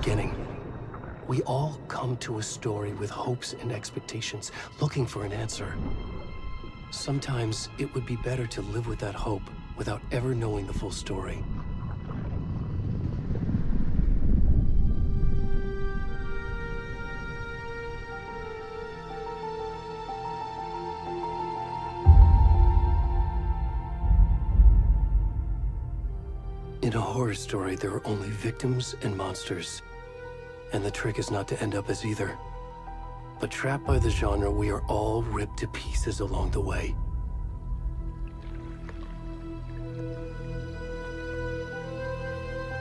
beginning. We all come to a story with hopes and expectations, looking for an answer. Sometimes it would be better to live with that hope without ever knowing the full story. In a horror story, there are only victims and monsters. And the trick is not to end up as either. But trapped by the genre, we are all ripped to pieces along the way.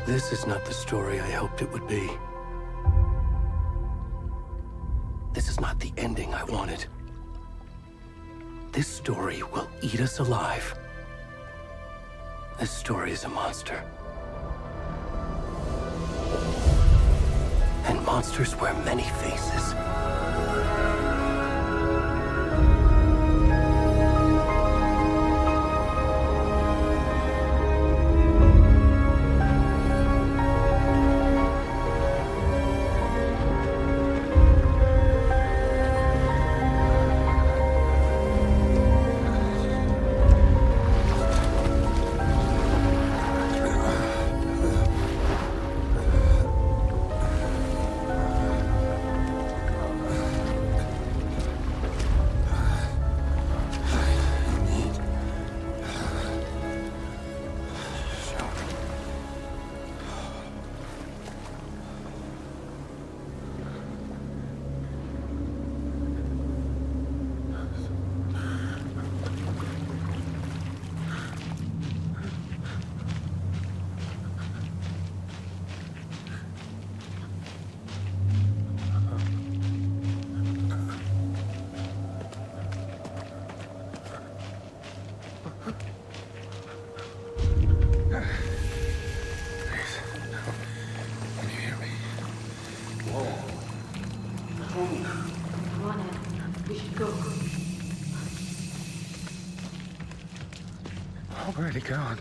This is not the story I hoped it would be. This is not the ending I wanted. This story will eat us alive. This story is a monster. And monsters wear many faces. Where'd he gone?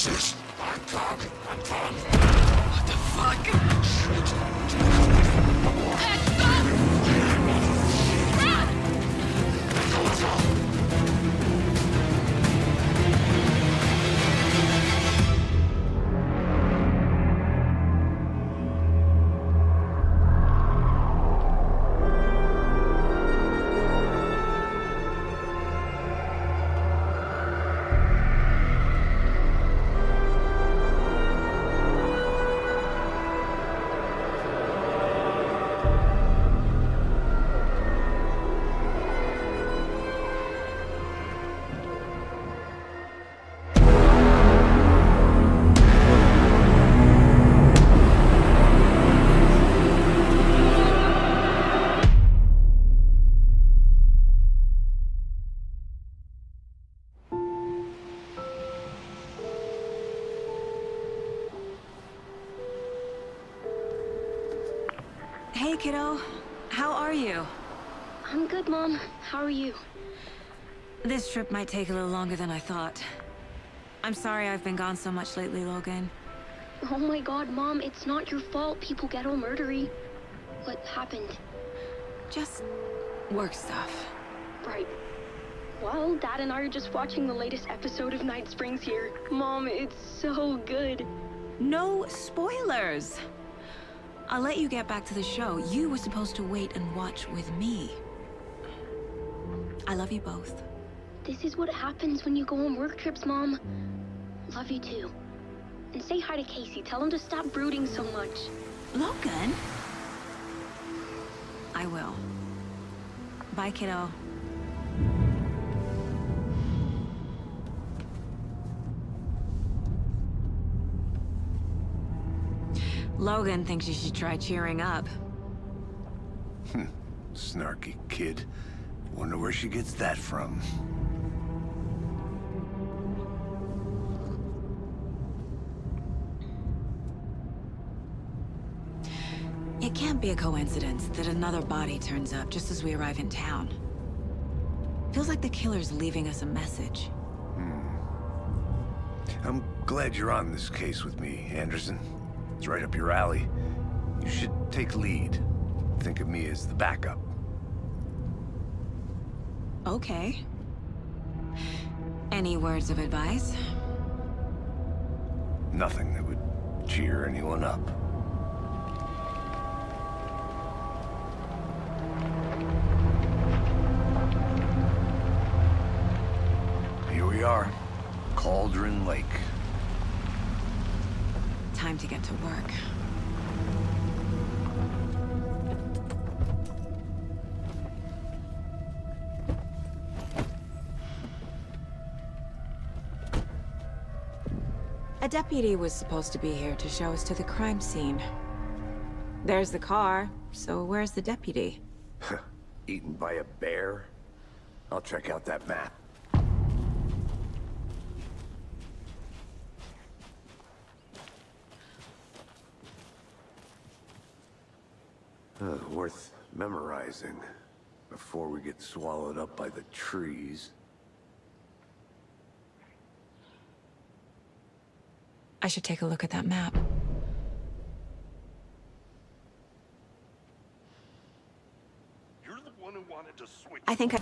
Jesus! What the fuck? Hey, kiddo. How are you? I'm good, Mom. How are you? This trip might take a little longer than I thought. I'm sorry I've been gone so much lately, Logan. Oh my god, Mom, it's not your fault people get all murdery. What happened? Just work stuff. Right. Well, Dad and I are just watching the latest episode of Night Springs here. Mom, it's so good. No spoilers! I'll let you get back to the show. You were supposed to wait and watch with me. I love you both. This is what happens when you go on work trips, Mom. Love you too. And say hi to Casey. Tell him to stop brooding so much. Logan? I will. Bye, kiddo. Logan thinks you should try cheering up. Snarky kid. Wonder where she gets that from. It can't be a coincidence that another body turns up just as we arrive in town. Feels like the killer's leaving us a message. I'm glad you're on this case with me, Anderson. It's right up your alley. You should take lead. Think of me as the backup. Okay. Any words of advice? Nothing that would cheer anyone up. Here we are. Cauldron Lake. Time to get to work. A deputy was supposed to be here to show us to the crime scene. There's the car, so where's the deputy? Eaten by a bear? I'll check out that map. Worth memorizing before we get swallowed up by the trees. I should take a look at that map. You're the one who wanted to switch. I think I...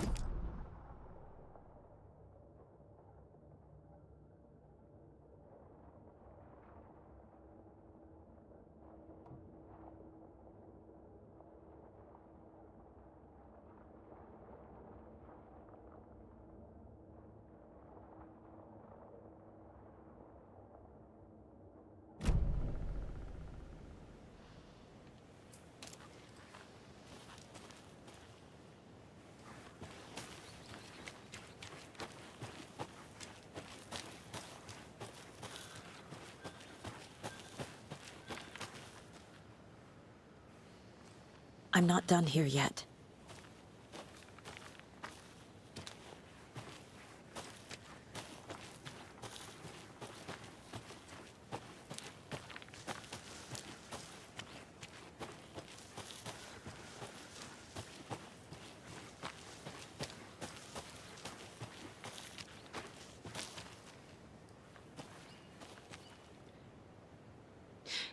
I'm not done here yet.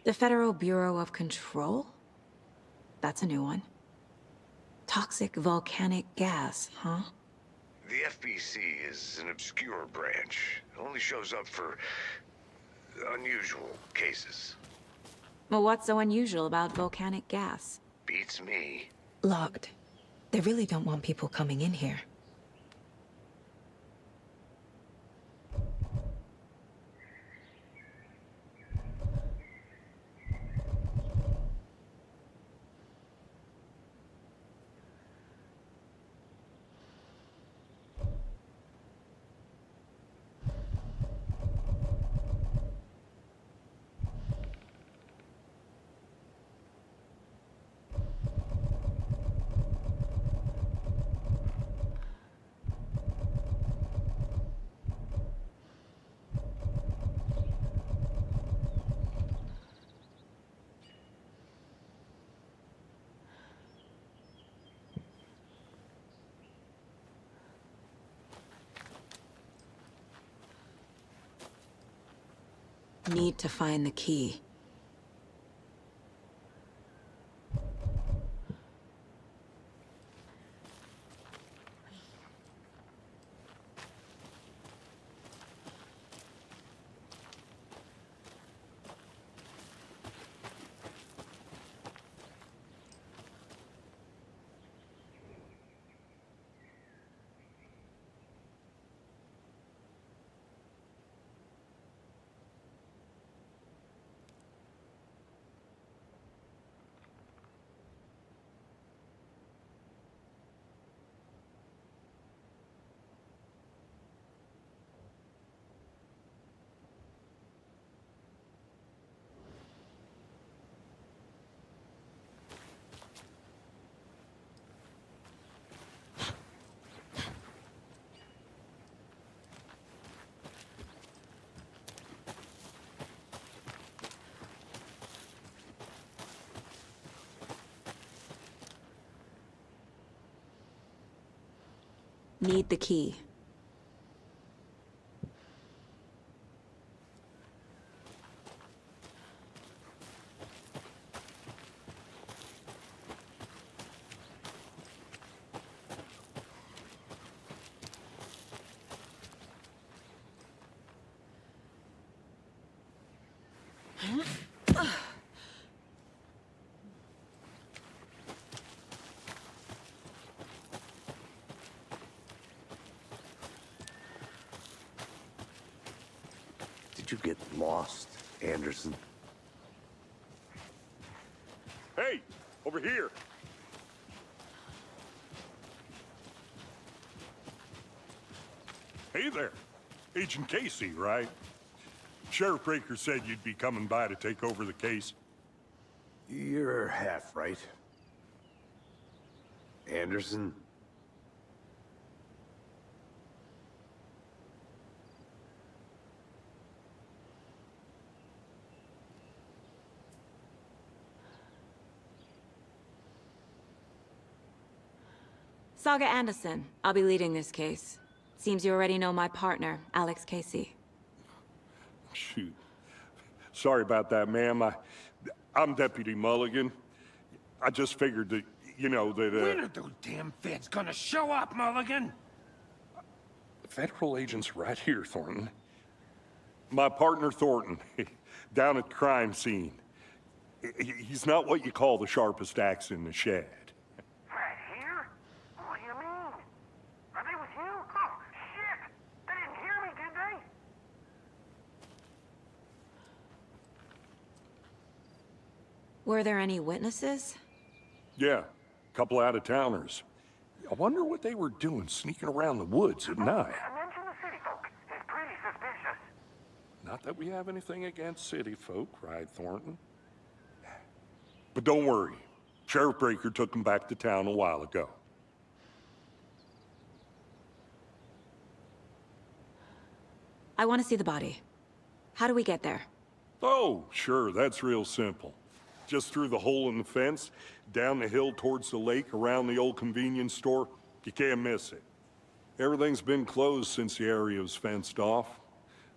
The Federal Bureau of Control? That's a new one. Toxic volcanic gas, huh? The FBC is an obscure branch. It only shows up for unusual cases. Well, what's so unusual about volcanic gas? Beats me. Locked. They really don't want people coming in here. Need to find the key. Need the key. Did you get lost, Anderson? Hey, over here. Hey there. Agent Casey, right? Sheriff Breaker said you'd be coming by to take over the case. You're half right. Anderson? Saga Anderson. I'll be leading this case. Seems you already know my partner, Alex Casey. Shoot. Sorry about that, ma'am. I'm Deputy Mulligan. I just figured that, you know, that, When are those damn feds gonna show up, Mulligan? Federal agent's right here, Thornton. My partner, Thornton, down at the crime scene. He's not what you call the sharpest axe in the shed. Right here? What do you mean? Are they with you? Oh, shit! They didn't hear me, did they? Were there any witnesses? Yeah, a couple out-of-towners. I wonder what they were doing sneaking around the woods at night. Mention the city folk. It's pretty suspicious. Not that we have anything against city folk, right, Thornton? But don't worry. Sheriff Breaker took them back to town a while ago. I want to see the body. How do we get there? Oh, sure, that's real simple. Just through the hole in the fence, down the hill towards the lake, around the old convenience store. You can't miss it. Everything's been closed since the area was fenced off.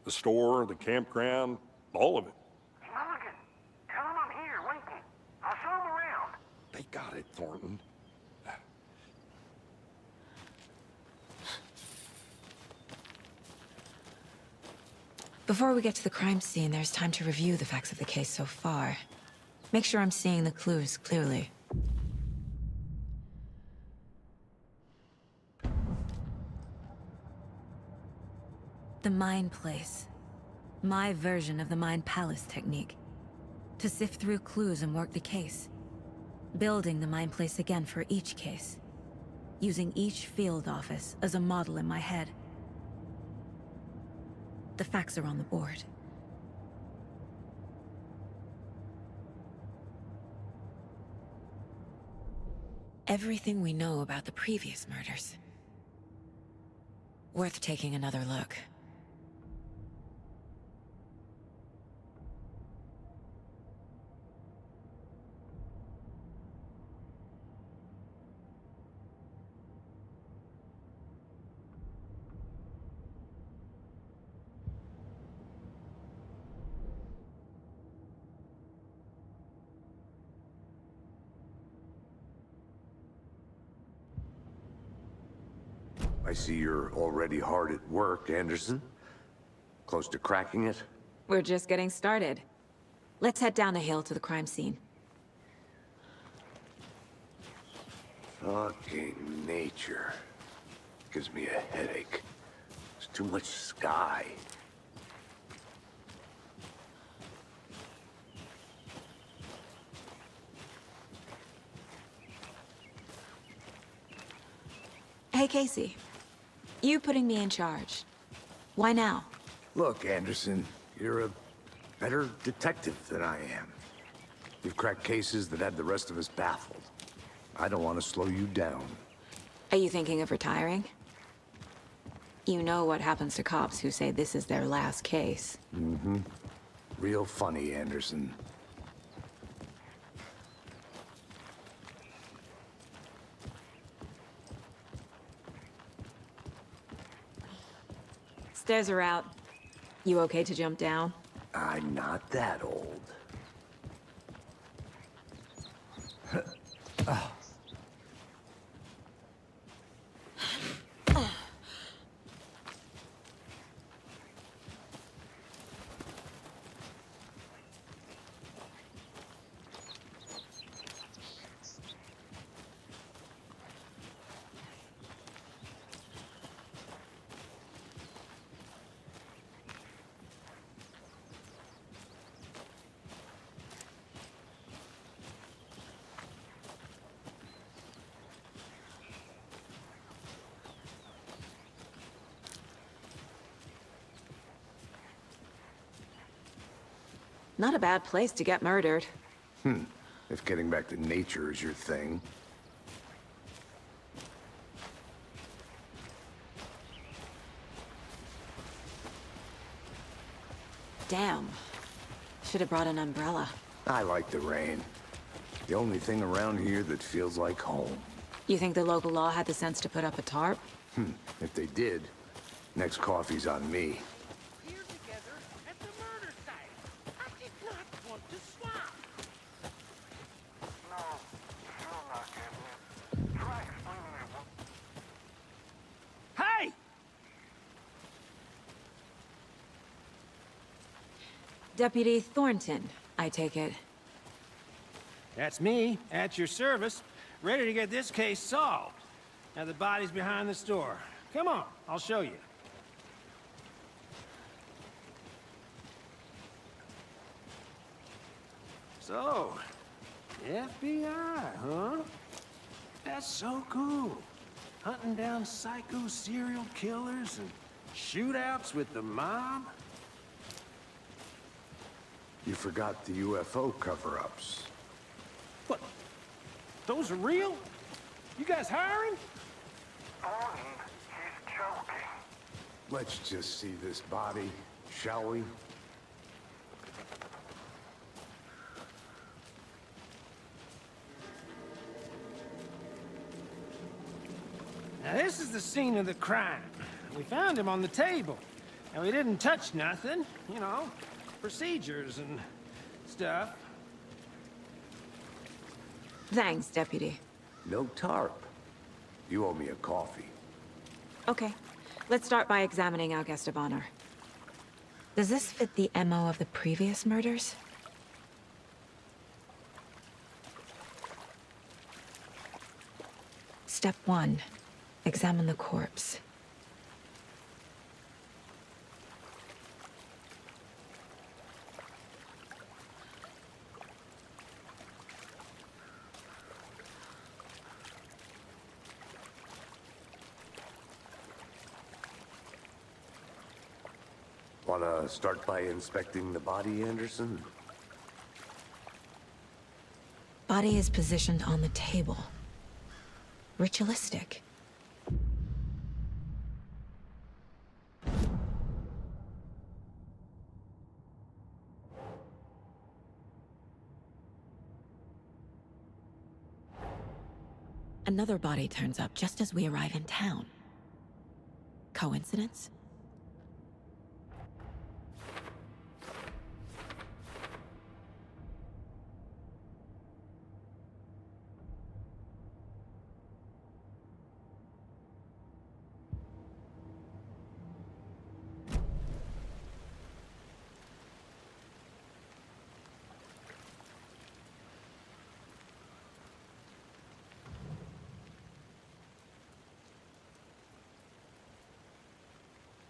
The store, the campground, all of it. Mulligan, tell They got it, Thornton. Before we get to the crime scene, there's time to review the facts of the case so far. Make sure I'm seeing the clues clearly. The Mind Place. My version of the Mind Palace technique. To sift through clues and work the case. Building the Mind Place again for each case. Using each field office as a model in my head. The facts are on the board. Everything we know about the previous murders. Worth taking another look. I see you're already hard at work, Anderson. Close to cracking it? We're just getting started. Let's head down the hill to the crime scene. Fucking nature. Gives me a headache. There's too much sky. Hey, Casey. You putting me in charge. Why now? Look, Anderson, you're a better detective than I am. You've cracked cases that had the rest of us baffled. I don't want to slow you down. Are you thinking of retiring? You know what happens to cops who say this is their last case. Mm-hmm. Real funny, Anderson. Stairs are out. You okay to jump down? I'm not that old. Not a bad place to get murdered. If getting back to nature is your thing. Damn. Should have brought an umbrella. I like the rain. The only thing around here that feels like home. You think the local law had the sense to put up a tarp? If they did, next coffee's on me. Here together at the murder site. I did not want to swap. No, you're not getting it. Try explaining it. Hey! Deputy Thornton, I take it. That's me, at your service, ready to get this case solved. Now the body's behind the store. Come on, I'll show you. So, FBI, huh? That's so cool. Hunting down psycho serial killers and shootouts with the mob. You forgot the UFO cover-ups. What? Those are real? You guys hiring? Thornton, he's joking. Let's just see this body, shall we? Now this is the scene of the crime. We found him on the table. And we didn't touch nothing, you know, procedures and stuff. Thanks, Deputy. No tarp. You owe me a coffee. Okay, let's start by examining our guest of honor. Does this fit the MO of the previous murders? Step 1. Examine the corpse. Wanna start by inspecting the body, Anderson? Body is positioned on the table. Ritualistic. Another body turns up just as we arrive in town. Coincidence?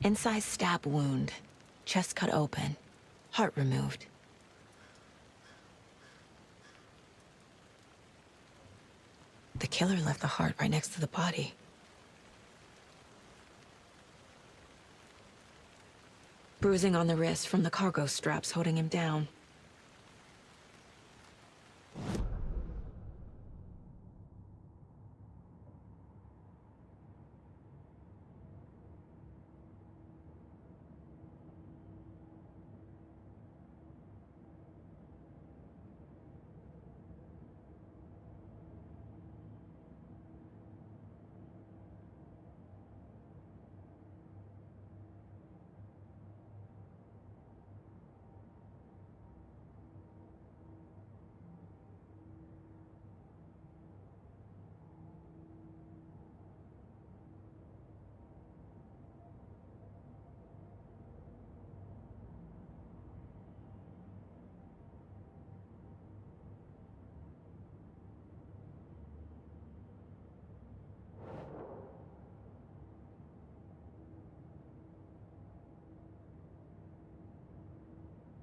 Incised stab wound. Chest cut open. Heart removed. The killer left the heart right next to the body. Bruising on the wrist from the cargo straps holding him down.